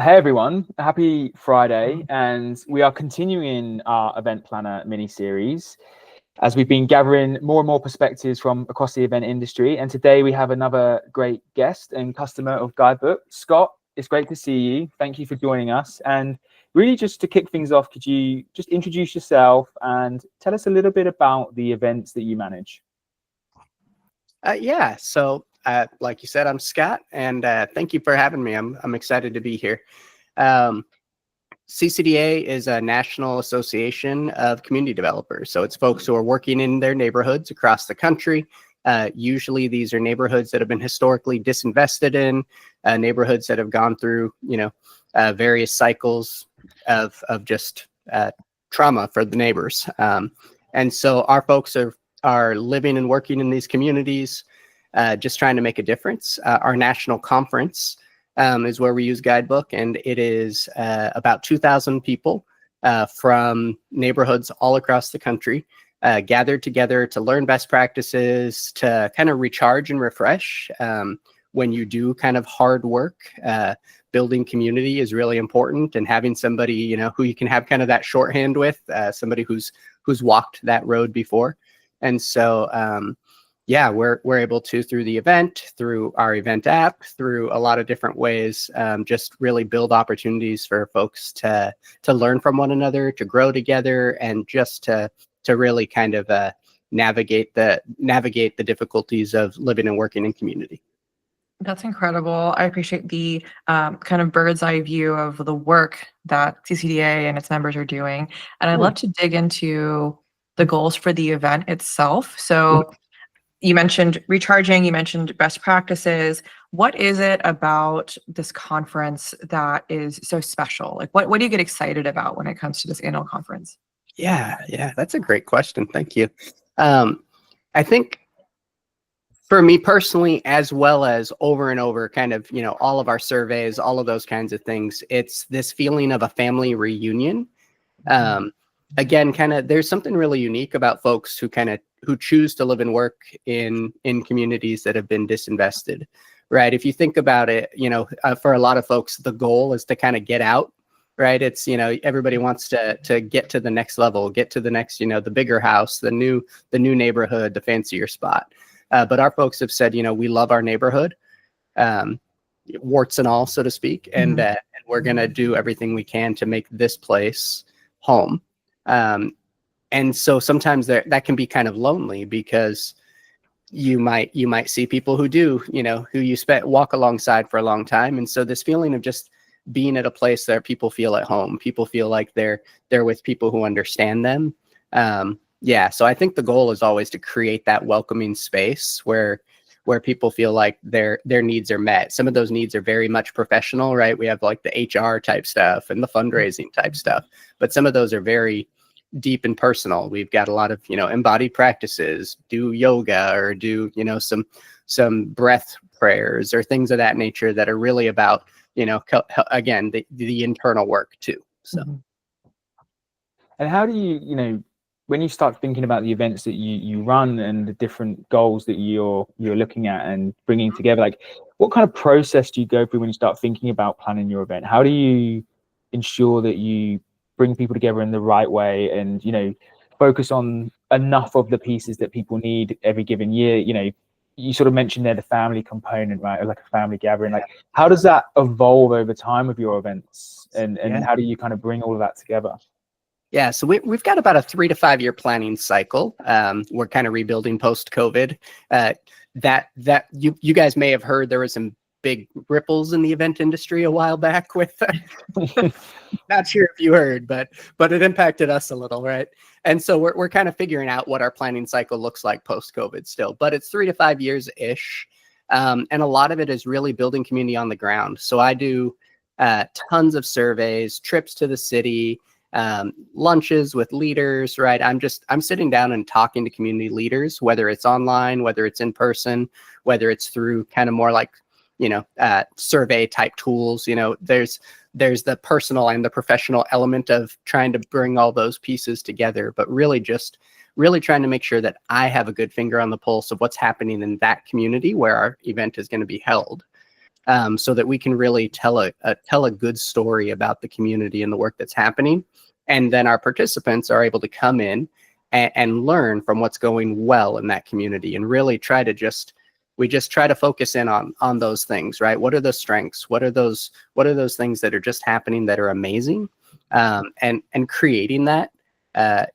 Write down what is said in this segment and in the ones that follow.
Hey everyone, happy Friday, and we are continuing our event planner mini-series as we've been gathering more and more perspectives from across the event industry. And today we have another great guest and customer of Guidebook. Scott, it's great to see you. Thank you for joining us. And really just to kick things off, could you just introduce yourself and tell us a little bit about the events that you manage? Like you said, I'm Scott, and thank you for having me. I'm excited to be here. Um, CCDA is a national association of community developers. So it's folks who are working in their neighborhoods across the country. Usually these are neighborhoods that have been historically disinvested in, neighborhoods that have gone through, various cycles of just trauma for the neighbors. And so our folks are living and working in these communities, just trying to make a difference. Our national conference is where we use Guidebook, and it is about 2,000 people from neighborhoods all across the country gathered together to learn best practices, to kind of recharge and refresh. When you do kind of hard work, building community is really important, and having somebody, who you can have kind of that shorthand with, somebody who's walked that road before. And so, we're able to, through the event, through our event app, through a lot of different ways, just really build opportunities for folks to learn from one another, to grow together, and just to really kind of navigate the difficulties of living and working in community. That's incredible. I appreciate the kind of bird's eye view of the work that CCDA and its members are doing. And I'd love to dig into the goals for the event itself. So you mentioned recharging, you mentioned best practices. What is it about this conference that is so special? Like what do you get excited about when it comes to this annual conference? Yeah, that's a great question. Thank you. I think for me personally, as well as over and over, kind of, all of our surveys, all of those kinds of things, it's this feeling of a family reunion. Again, kind of, there's something really unique about folks who choose to live and work in communities that have been disinvested, right? If you think about it, for a lot of folks, the goal is to kind of get out, right? It's, everybody wants to get to the next level, get to the next, the bigger house, the new neighborhood, the fancier spot. But our folks have said, we love our neighborhood, warts and all, so to speak, and we're going to do everything we can to make this place home. And so sometimes that can be kind of lonely, because you might see people who do, who you walk alongside for a long time. And so this feeling of just being at a place that people feel at home, people feel like they're with people who understand them. So I think the goal is always to create that welcoming space where people feel like their needs are met. Some of those needs are very much professional, right? We have like the HR type stuff and the fundraising type stuff, but some of those are very deep and personal. We've got a lot of, embodied practices, do yoga, or do, some breath prayers or things of that nature that are really about, again, the internal work too. So. And how do you, when you start thinking about the events that you run and the different goals that you're looking at and bringing together, like what kind of process do you go through when you start thinking about planning your event? How do you ensure that you bring people together in the right way and, focus on enough of the pieces that people need every given year? You sort of mentioned there the family component, right? Or like a family gathering. Like how does that evolve over time with your events, and how do you kind of bring all of that together? Yeah, so we've got about a 3 to 5 year planning cycle. We're kind of rebuilding post-COVID. That you guys may have heard there was some big ripples in the event industry a while back with, not sure if you heard, but it impacted us a little, right? And so we're kind of figuring out what our planning cycle looks like post-COVID still, but it's 3 to 5 years-ish. And a lot of it is really building community on the ground. So I do tons of surveys, trips to the city, lunches with leaders, right? I'm sitting down and talking to community leaders, whether it's online, whether it's in person, whether it's through kind of more like, survey type tools. There's the personal and the professional element of trying to bring all those pieces together, but really trying to make sure that I have a good finger on the pulse of what's happening in that community where our event is going to be held. so that we can really tell a good story about the community and the work that's happening. And then our participants are able to come in and learn from what's going well in that community, and really try to we try to focus in on those things, right? What are the strengths? What are those things that are just happening that are amazing? And creating that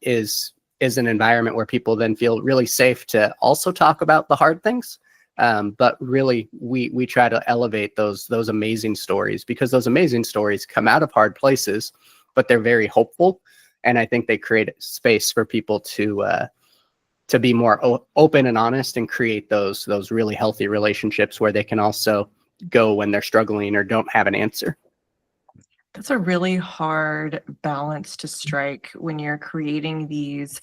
is an environment where people then feel really safe to also talk about the hard things. But really, we try to elevate those amazing stories, because those amazing stories come out of hard places, but they're very hopeful. And I think they create space for people to be more open and honest, and create those really healthy relationships where they can also go when they're struggling or don't have an answer. That's a really hard balance to strike when you're creating these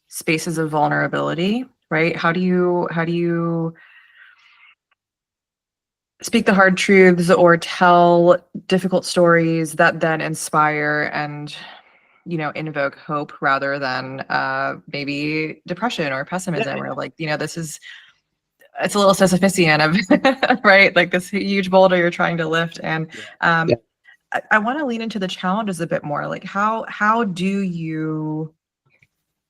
spaces of vulnerability, right? How do you speak the hard truths or tell difficult stories that then inspire and, invoke hope rather than maybe depression or pessimism, or like, it's a little Sisyphusian of right, like this huge boulder you're trying to lift. And I want to lean into the challenges a bit more. Like how do you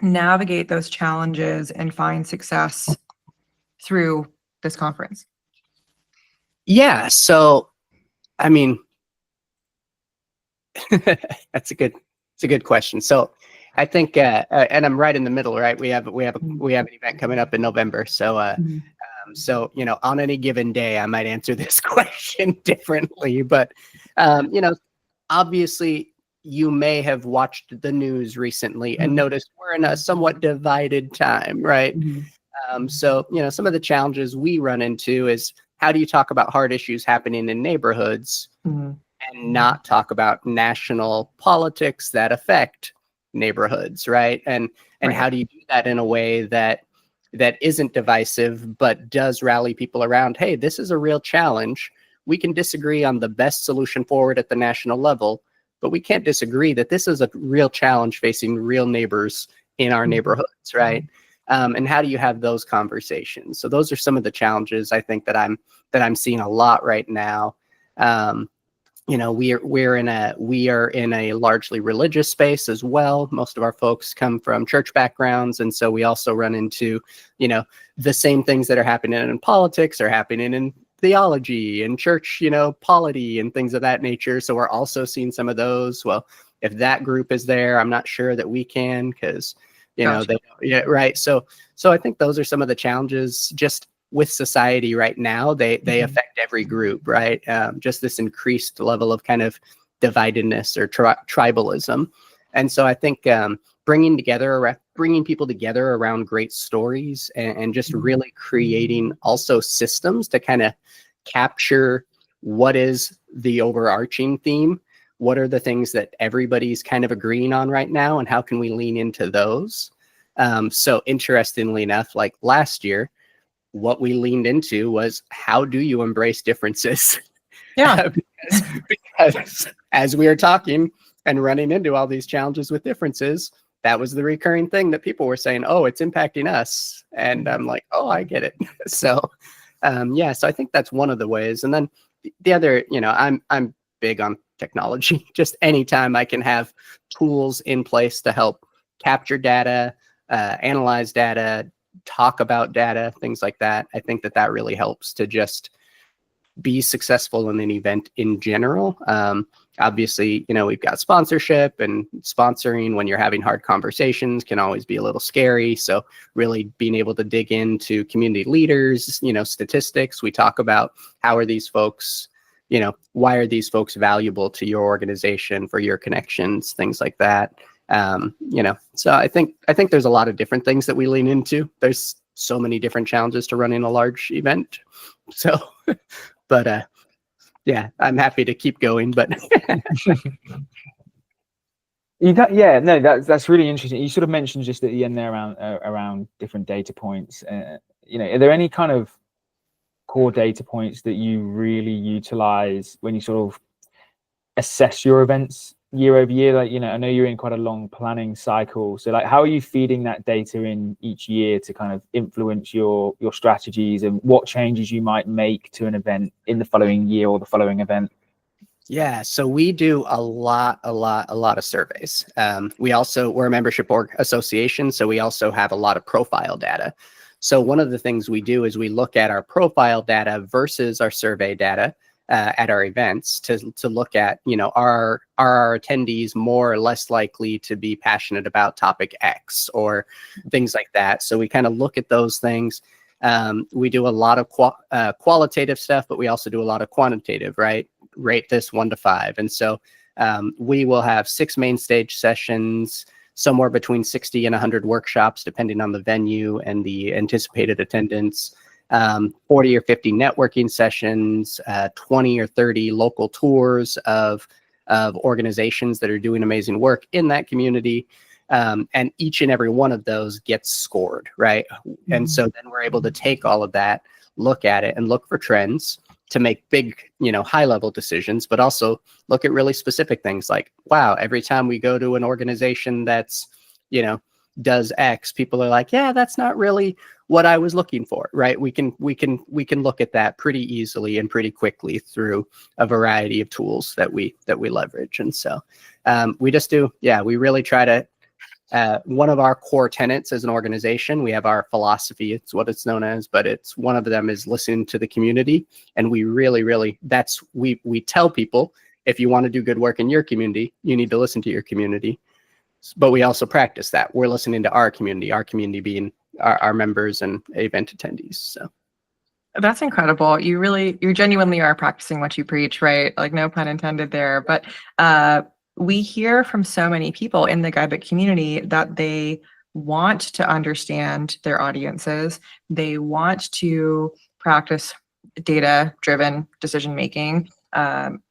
navigate those challenges and find success through this conference? Yeah, so I mean, it's a good question. So I think, and I'm right in the middle, right? We have an event coming up in November. So so on any given day, I might answer this question differently. But obviously, you may have watched the news recently and noticed we're in a somewhat divided time, right? So some of the challenges we run into is, how do you talk about hard issues happening in neighborhoods and not talk about national politics that affect neighborhoods, right? And how do you do that in a way that isn't divisive, but does rally people around, hey, this is a real challenge. We can disagree on the best solution forward at the national level, but we can't disagree that this is a real challenge facing real neighbors in our neighborhoods, right? And how do you have those conversations? So those are some of the challenges I think that I'm seeing a lot right now. We are in a largely religious space as well. Most of our folks come from church backgrounds, and so we also run into the same things that are happening in politics are happening in theology and church, polity and things of that nature. So we're also seeing some of those. Well, if that group is there, I'm not sure that we can, because Gotcha. right. So I think those are some of the challenges just with society right now. They affect every group, right? Just this increased level of kind of dividedness or tribalism. And so I think bringing people together around great stories and just really creating also systems to kind of capture what is the overarching theme. What are the things that everybody's kind of agreeing on right now, and how can we lean into those? So interestingly enough, like last year, what we leaned into was, how do you embrace differences? Yeah. because as we are talking and running into all these challenges with differences, that was the recurring thing that people were saying, oh, it's impacting us. And I'm like, oh, I get it. So so I think that's one of the ways. And then the other, I'm big on technology. Just anytime I can have tools in place to help capture data, analyze data, talk about data, things like that, I think that really helps to just be successful in an event in general. Obviously, we've got sponsorship, and sponsoring when you're having hard conversations can always be a little scary. So really being able to dig into community leaders, statistics, we talk about how are these folks, why are these folks valuable to your organization, for your connections, things like that. So I think there's a lot of different things that we lean into. There's so many different challenges to running a large event. So, but yeah, I'm happy to keep going, but that's really interesting. You sort of mentioned just at the end there around different data points. Are there any kind of core data points that you really utilize when you sort of assess your events year over year? Like, I know you're in quite a long planning cycle. So like, how are you feeding that data in each year to kind of influence your strategies and what changes you might make to an event in the following year or the following event? Yeah, so we do a lot of surveys. We're a membership association, so we also have a lot of profile data. So one of the things we do is we look at our profile data versus our survey data at our events to look at, are our attendees more or less likely to be passionate about topic X or things like that. So we kind of look at those things. We do a lot of qualitative stuff, but we also do a lot of quantitative, right? Rate this 1 to 5. And so we will have 6 main stage sessions, somewhere between 60 and 100 workshops, depending on the venue and the anticipated attendance, 40 or 50 networking sessions, 20 or 30 local tours of organizations that are doing amazing work in that community. And each and every one of those gets scored, right? Mm-hmm. And so then we're able to take all of that, look at it, and look for trends to make big, high level decisions, but also look at really specific things like, wow, every time we go to an organization that's, does X, people are like, yeah, that's not really what I was looking for, right? We can look at that pretty easily and pretty quickly through a variety of tools that we leverage. And so we really try to, one of our core tenets as an organization, we have our philosophy, it's what it's known as, but it's one of them is listen to the community. And we really, we tell people, if you want to do good work in your community, you need to listen to your community. But we also practice that. We're listening to our community being our members and event attendees. So that's incredible. You genuinely are practicing what you preach, right? Like, no pun intended there. But we hear from so many people in the Guidebook community that they want to understand their audiences. They want to practice data-driven decision-making.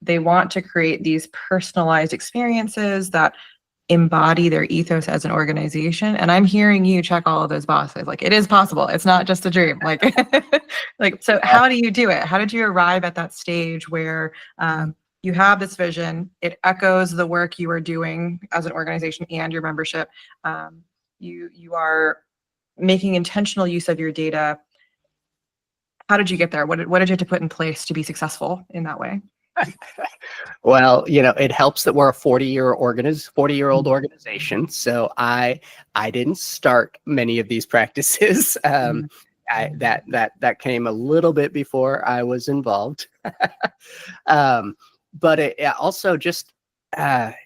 They want to create these personalized experiences that embody their ethos as an organization. And I'm hearing you check all of those boxes. Like, it is possible. It's not just a dream. So how do you do it? How did you arrive at that stage where you have this vision, it echoes the work you are doing as an organization and your membership. You are making intentional use of your data. How did you get there? What did you have to put in place to be successful in that way? Well, it helps that we're a 40-year-old organization. So I didn't start many of these practices. That came a little bit before I was involved. But it also just, I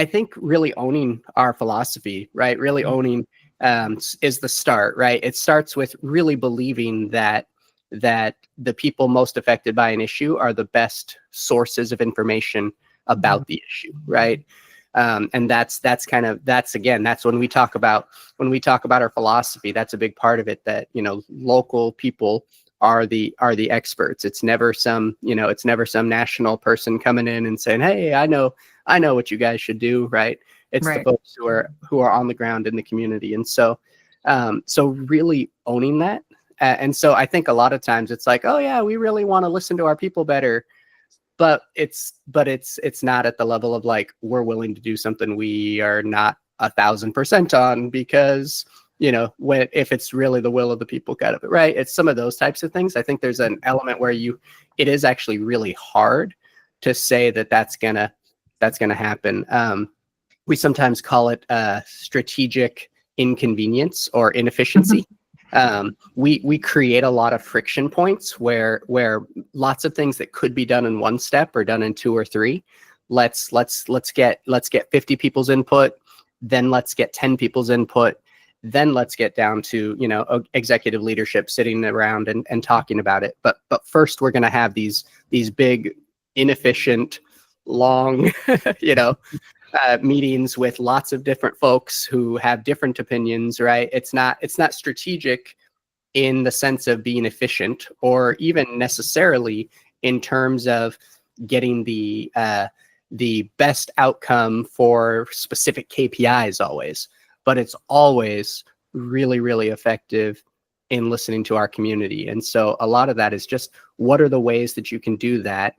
think really owning our philosophy, right? Really owning is the start, right? It starts with really believing that the people most affected by an issue are the best sources of information about the issue, right? And that's when we talk about our philosophy, that's a big part of it, that local people are the experts. It's never some national person coming in and saying, hey, I know what you guys should do, right? It's right. The folks who are on the ground in the community. And so really owning that. And so I think a lot of times it's like, oh yeah, we really want to listen to our people better, but it's not at the level of like, we're willing to do something we are not 1,000% on, because if it's really the will of the people, kind of, right? It's some of those types of things. I think there's an element where it is actually really hard to say that's gonna happen. We sometimes call it strategic inconvenience or inefficiency. We create a lot of friction points where lots of things that could be done in one step are done in 2 or 3. Let's get 50 people's input, then let's get 10 people's input, then let's get down to executive leadership sitting around and talking about it. But first we're going to have these big, inefficient, long meetings with lots of different folks who have different opinions, right? It's not strategic in the sense of being efficient, or even necessarily in terms of getting the best outcome for specific KPIs always, but it's always really, really effective in listening to our community. And so a lot of that is just, what are the ways that you can do that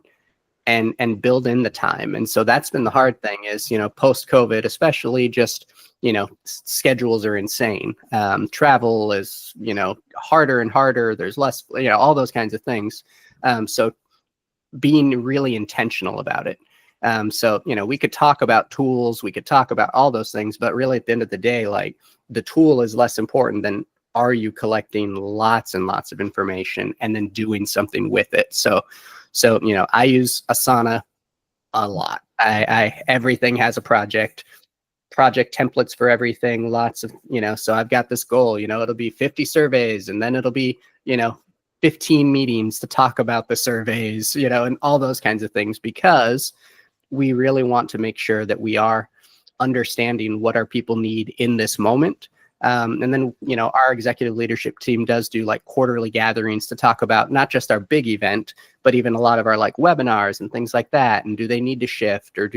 and build in the time. And so that's been the hard thing is, post COVID, especially, just, schedules are insane. Travel is, harder and harder. There's less, all those kinds of things. So being really intentional about it. So, we could talk about tools, we could talk about all those things, but really at the end of the day, like, the tool is less important than, are you collecting lots and lots of information and then doing something with it? So, I use Asana a lot. I everything has a project templates for everything, lots of, so I've got this goal, it'll be 50 surveys, and then it'll be, 15 meetings to talk about the surveys, and all those kinds of things, because we really want to make sure that we are understanding what our people need in this moment. And then, our executive leadership team does do like quarterly gatherings to talk about not just our big event, but even a lot of our like webinars and things like that. And do they need to shift, or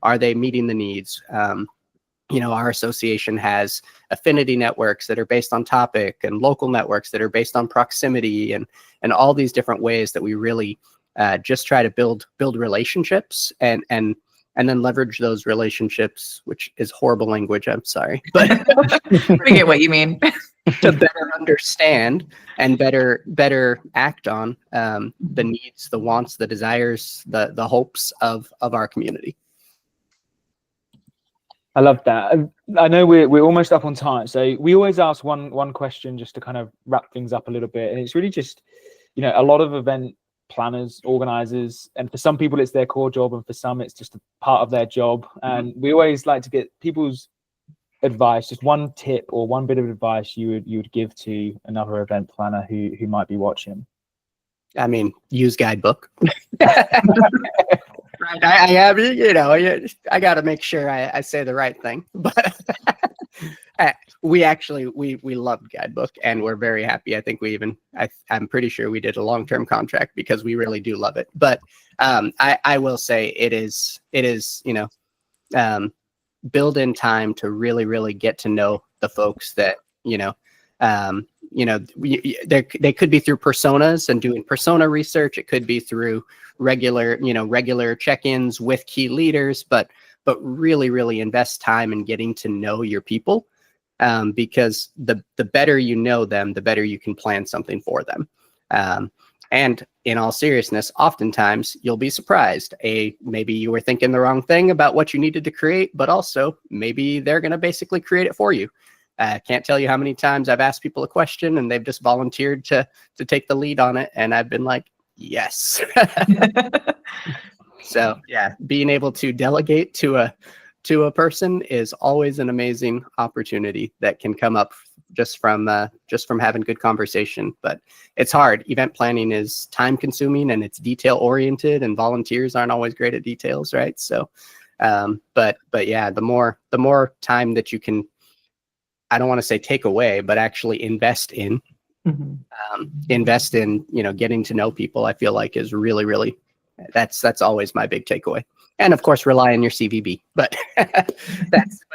are they meeting the needs? Our association has affinity networks that are based on topic, and local networks that are based on proximity, and all these different ways that we really just try to build relationships and then leverage those relationships, which is horrible language, I'm sorry, but we get what you mean. to better understand and better act on the needs, the wants, the desires, the hopes of our community. I love that. I know we're almost up on time, so we always ask one question just to kind of wrap things up a little bit, and it's really just, a lot of event planners, organizers, and for some people it's their core job, and for some it's just a part of their job. And we always like to get people's advice, just one tip or one bit of advice you would give to another event planner who might be watching. I mean, use Guidebook. Right. I have, I got to make sure I say the right thing, but we loved Guidebook, and we're very happy. I think I'm pretty sure we did a long-term contract because we really do love it. But I will say it is, build in time to really, really get to know the folks that, they could be through personas and doing persona research. It could be through regular check-ins with key leaders, but really, really invest time in getting to know your people, because the better you know them, the better you can plan something for them. And in all seriousness, oftentimes you'll be surprised. Maybe you were thinking the wrong thing about what you needed to create, but also maybe they're going to basically create it for you. I can't tell you how many times I've asked people a question and they've just volunteered to take the lead on it, and I've been like, yes. So yeah, being able to delegate to a person is always an amazing opportunity that can come up just from having good conversation. But it's hard. Event planning is time consuming, and it's detail oriented, and volunteers aren't always great at details, right? So but yeah, the more time that you can, I don't want to say take away, but actually invest in, getting to know people, I feel like is really, really, that's always my big takeaway. And of course, rely on your CVB, but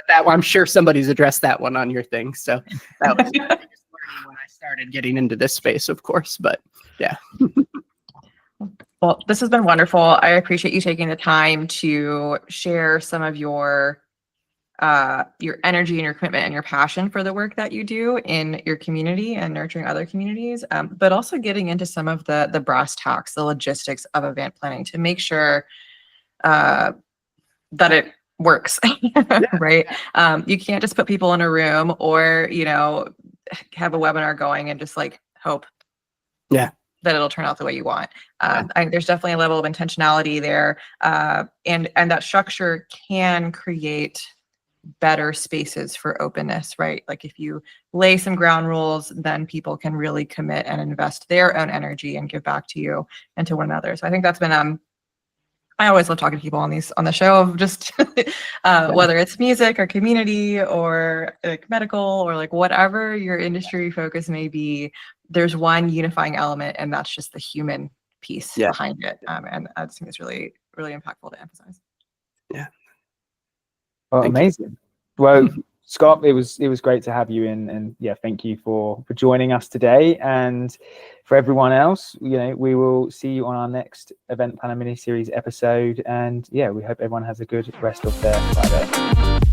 I'm sure somebody's addressed that one on your thing. So that was my biggest learning when I started getting into this space, of course, but yeah. Well, this has been wonderful. I appreciate you taking the time to share some of your energy and your commitment and your passion for the work that you do in your community and nurturing other communities, but also getting into some of the brass tacks, the logistics of event planning to make sure that it works, right? You can't just put people in a room or, have a webinar going and just like hope that it'll turn out the way you want. I think there's definitely a level of intentionality there, and that structure can create better spaces for openness, right? Like if you lay some ground rules, then people can really commit and invest their own energy and give back to you and to one another. So I think that's been I always love talking to people on the show of just whether it's music or community or like medical or like whatever your industry focus may be, there's one unifying element, and that's just the human piece behind it. And I think it's really, really impactful to emphasize. Yeah. Oh, amazing. Well, Scott, it was great to have you in, and yeah, thank you for joining us today. And for everyone else, we will see you on our next Event Planner mini series episode. And yeah, we hope everyone has a good rest of their Friday.